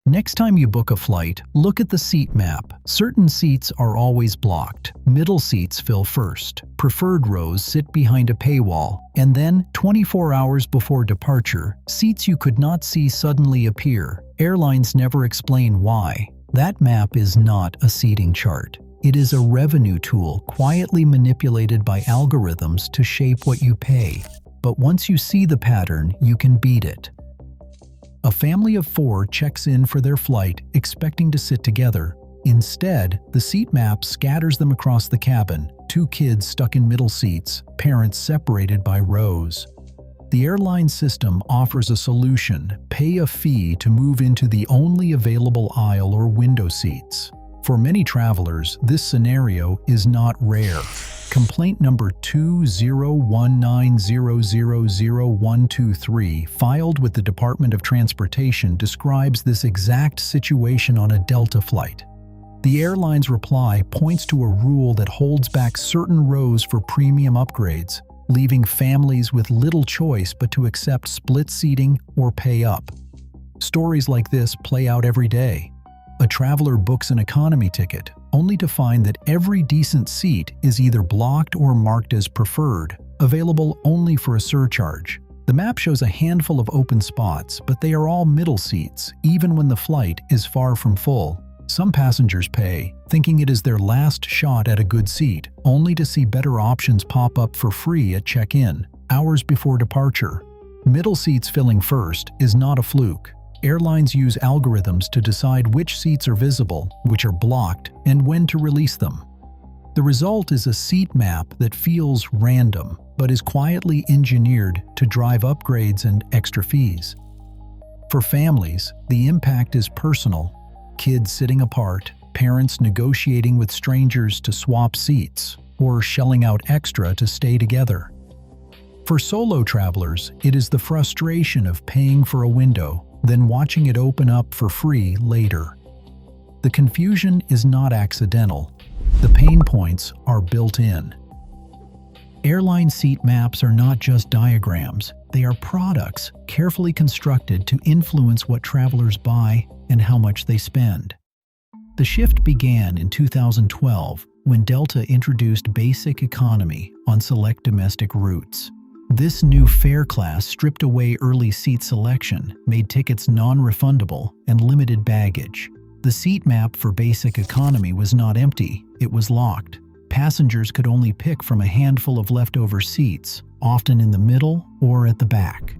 Next time you book a flight, look at the seat map. Certain seats are always blocked. Middle seats fill first. Preferred rows sit behind a paywall. And then, 24 hours before departure, seats you could not see suddenly appear. Airlines never explain why. That map is not a seating chart. It is a revenue tool quietly manipulated by algorithms to shape what you pay. But once you see the pattern, you can beat it. A family of 4 checks in for their flight, expecting to sit together. Instead, the seat map scatters them across the cabin, 2 kids stuck in middle seats, parents separated by rows. The airline system offers a solution: pay a fee to move into the only available aisle or window seats. For many travelers, this scenario is not rare. Complaint number 20190000123, filed with the Department of Transportation, describes this exact situation on a Delta flight. The airline's reply points to a rule that holds back certain rows for premium upgrades, leaving families with little choice but to accept split seating or pay up. Stories like this play out every day. A traveler books an economy ticket, only to find that every decent seat is either blocked or marked as preferred, available only for a surcharge. The map shows a handful of open spots, but they are all middle seats, even when the flight is far from full. Some passengers pay, thinking it is their last shot at a good seat, only to see better options pop up for free at check-in, hours before departure. Middle seats filling first is not a fluke. Airlines use algorithms to decide which seats are visible, which are blocked, and when to release them. The result is a seat map that feels random, but is quietly engineered to drive upgrades and extra fees. For families, the impact is personal. Kids sitting apart, parents negotiating with strangers to swap seats, or shelling out extra to stay together. For solo travelers, it is the frustration of paying for a window, then watching it open up for free later. The confusion is not accidental. The pain points are built in. Airline seat maps are not just diagrams. They are products carefully constructed to influence what travelers buy and how much they spend. The shift began in 2012 when Delta introduced basic economy on select domestic routes. This new fare class stripped away early seat selection, made tickets non-refundable, and limited baggage. The seat map for basic economy was not empty, it was locked. Passengers could only pick from a handful of leftover seats, often in the middle or at the back.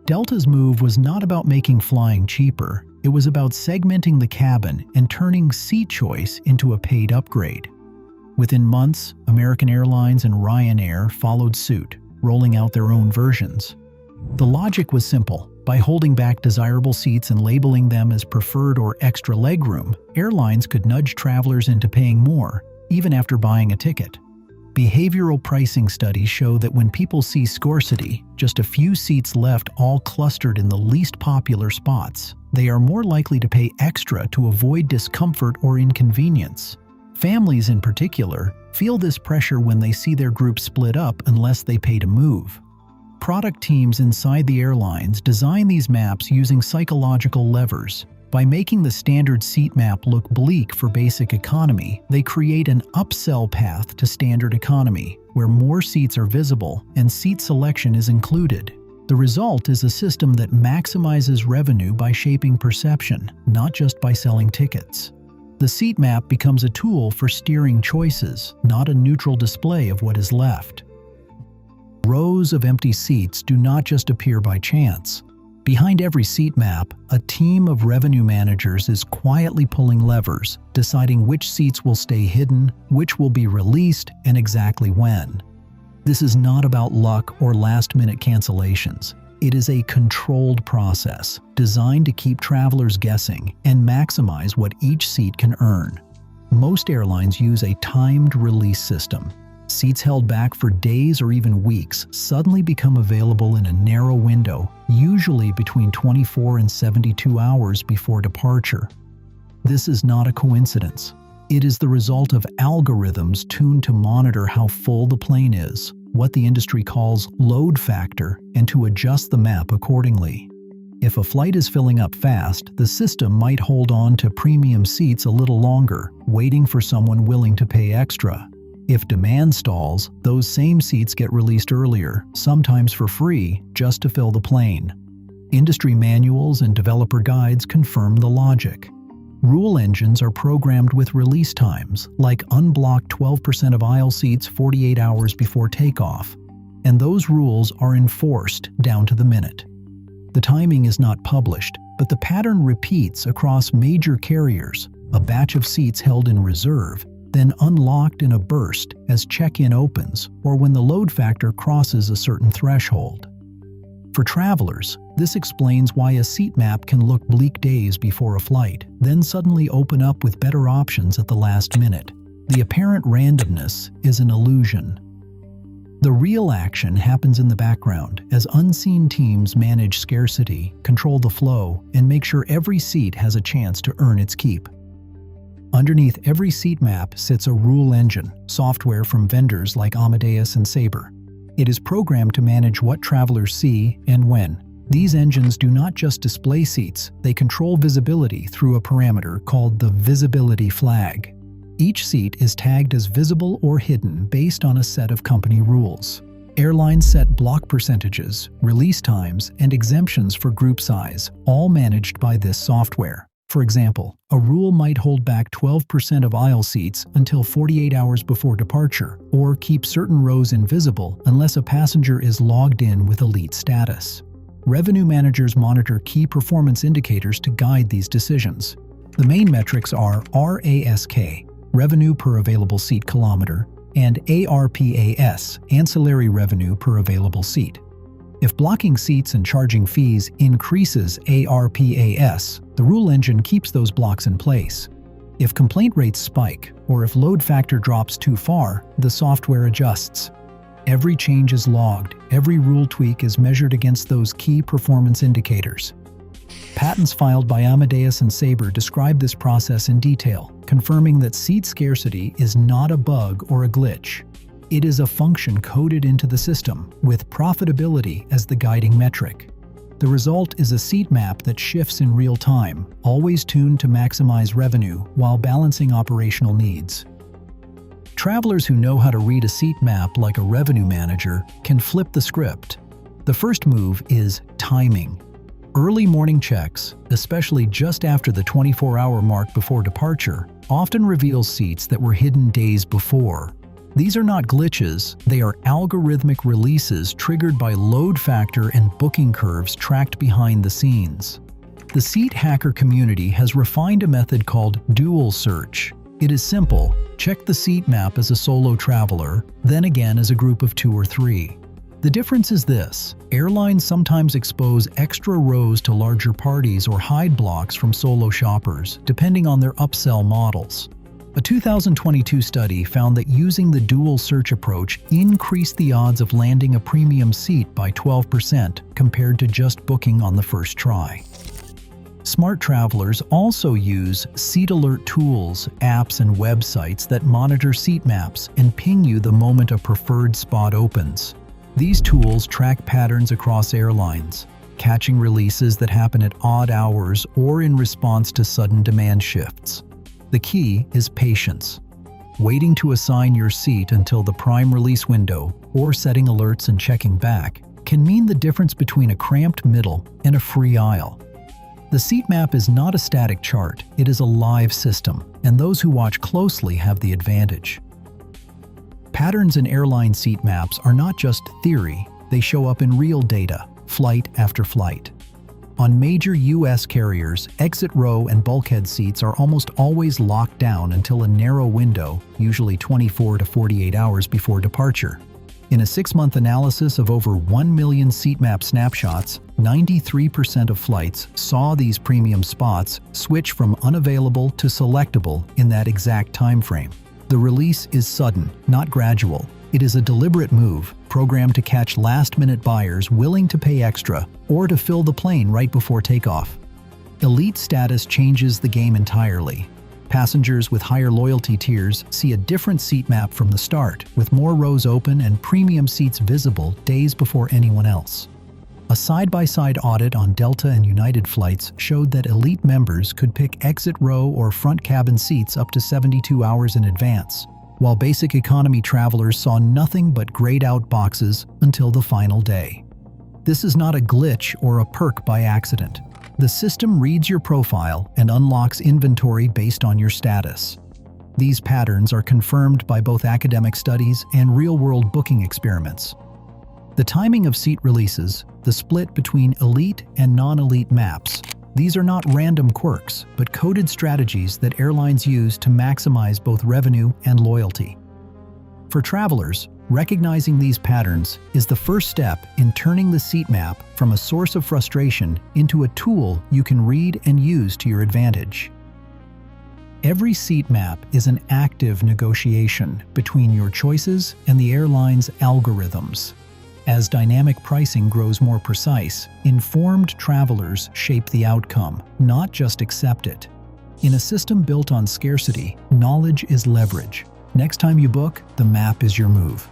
Delta's move was not about making flying cheaper, it was about segmenting the cabin and turning seat choice into a paid upgrade. Within months, American Airlines and Ryanair followed suit, rolling out their own versions. The logic was simple. By holding back desirable seats and labeling them as preferred or extra legroom, airlines could nudge travelers into paying more, even after buying a ticket. Behavioral pricing studies show that when people see scarcity, just a few seats left all clustered in the least popular spots, they are more likely to pay extra to avoid discomfort or inconvenience. Families in particular feel this pressure when they see their group split up unless they pay to move. Product teams inside the airlines design these maps using psychological levers. By making the standard seat map look bleak for basic economy, they create an upsell path to standard economy, where more seats are visible and seat selection is included. The result is a system that maximizes revenue by shaping perception, not just by selling tickets. The seat map becomes a tool for steering choices, not a neutral display of what is left. Rows of empty seats do not just appear by chance. Behind every seat map, a team of revenue managers is quietly pulling levers, deciding which seats will stay hidden, which will be released, and exactly when. This is not about luck or last-minute cancellations. It is a controlled process, designed to keep travelers guessing and maximize what each seat can earn. Most airlines use a timed release system. Seats held back for days or even weeks suddenly become available in a narrow window, usually between 24 and 72 hours before departure. This is not a coincidence. It is the result of algorithms tuned to monitor how full the plane is, what the industry calls load factor, and to adjust the map accordingly. If a flight is filling up fast, the system might hold on to premium seats a little longer, waiting for someone willing to pay extra. If demand stalls, those same seats get released earlier, sometimes for free, just to fill the plane. Industry manuals and developer guides confirm the logic. Rule engines are programmed with release times, like unblock 12% of aisle seats 48 hours before takeoff, and those rules are enforced down to the minute. The timing is not published, but the pattern repeats across major carriers, a batch of seats held in reserve, then unlocked in a burst as check-in opens or when the load factor crosses a certain threshold. For travelers, this explains why a seat map can look bleak days before a flight, then suddenly open up with better options at the last minute. The apparent randomness is an illusion. The real action happens in the background as unseen teams manage scarcity, control the flow, and make sure every seat has a chance to earn its keep. Underneath every seat map sits a rule engine, software from vendors like Amadeus and Sabre. It is programmed to manage what travelers see and when. These engines do not just display seats, they control visibility through a parameter called the visibility flag. Each seat is tagged as visible or hidden based on a set of company rules. Airlines set block percentages, release times, and exemptions for group size, all managed by this software. For example, a rule might hold back 12% of aisle seats until 48 hours before departure, or keep certain rows invisible unless a passenger is logged in with elite status. Revenue managers monitor key performance indicators to guide these decisions. The main metrics are RASK, revenue per available seat kilometer, and ARPAS, ancillary revenue per available seat. If blocking seats and charging fees increases ARPAS, the rule engine keeps those blocks in place. If complaint rates spike, or if load factor drops too far, the software adjusts. Every change is logged, every rule tweak is measured against those key performance indicators. Patents filed by Amadeus and Sabre describe this process in detail, confirming that seat scarcity is not a bug or a glitch. It is a function coded into the system, with profitability as the guiding metric. The result is a seat map that shifts in real time, always tuned to maximize revenue while balancing operational needs. Travelers who know how to read a seat map like a revenue manager can flip the script. The first move is timing. Early morning checks, especially just after the 24-hour mark before departure, often reveal seats that were hidden days before. These are not glitches, they are algorithmic releases triggered by load factor and booking curves tracked behind the scenes. The seat hacker community has refined a method called dual search. It is simple: check the seat map as a solo traveler, then again as a group of 2 or 3. The difference is this: airlines sometimes expose extra rows to larger parties or hide blocks from solo shoppers, depending on their upsell models. A 2022 study found that using the dual search approach increased the odds of landing a premium seat by 12% compared to just booking on the first try. Smart travelers also use seat alert tools, apps, and websites that monitor seat maps and ping you the moment a preferred spot opens. These tools track patterns across airlines, catching releases that happen at odd hours or in response to sudden demand shifts. The key is patience. Waiting to assign your seat until the prime release window, or setting alerts and checking back, can mean the difference between a cramped middle and a free aisle. The seat map is not a static chart, it is a live system, and those who watch closely have the advantage. Patterns in airline seat maps are not just theory, they show up in real data, flight after flight. On major U.S. carriers, exit row and bulkhead seats are almost always locked down until a narrow window, usually 24 to 48 hours before departure. In a 6-month analysis of over 1 million seat map snapshots, 93% of flights saw these premium spots switch from unavailable to selectable in that exact time frame. The release is sudden, not gradual. It is a deliberate move, programmed to catch last-minute buyers willing to pay extra or to fill the plane right before takeoff. Elite status changes the game entirely. Passengers with higher loyalty tiers see a different seat map from the start, with more rows open and premium seats visible days before anyone else. A side-by-side audit on Delta and United flights showed that elite members could pick exit row or front cabin seats up to 72 hours in advance, while basic economy travelers saw nothing but grayed-out boxes until the final day. This is not a glitch or a perk by accident. The system reads your profile and unlocks inventory based on your status. These patterns are confirmed by both academic studies and real-world booking experiments. The timing of seat releases, the split between elite and non-elite maps, these are not random quirks, but coded strategies that airlines use to maximize both revenue and loyalty. For travelers, recognizing these patterns is the first step in turning the seat map from a source of frustration into a tool you can read and use to your advantage. Every seat map is an active negotiation between your choices and the airline's algorithms. As dynamic pricing grows more precise, informed travelers shape the outcome, not just accept it. In a system built on scarcity, knowledge is leverage. Next time you book, the map is your move.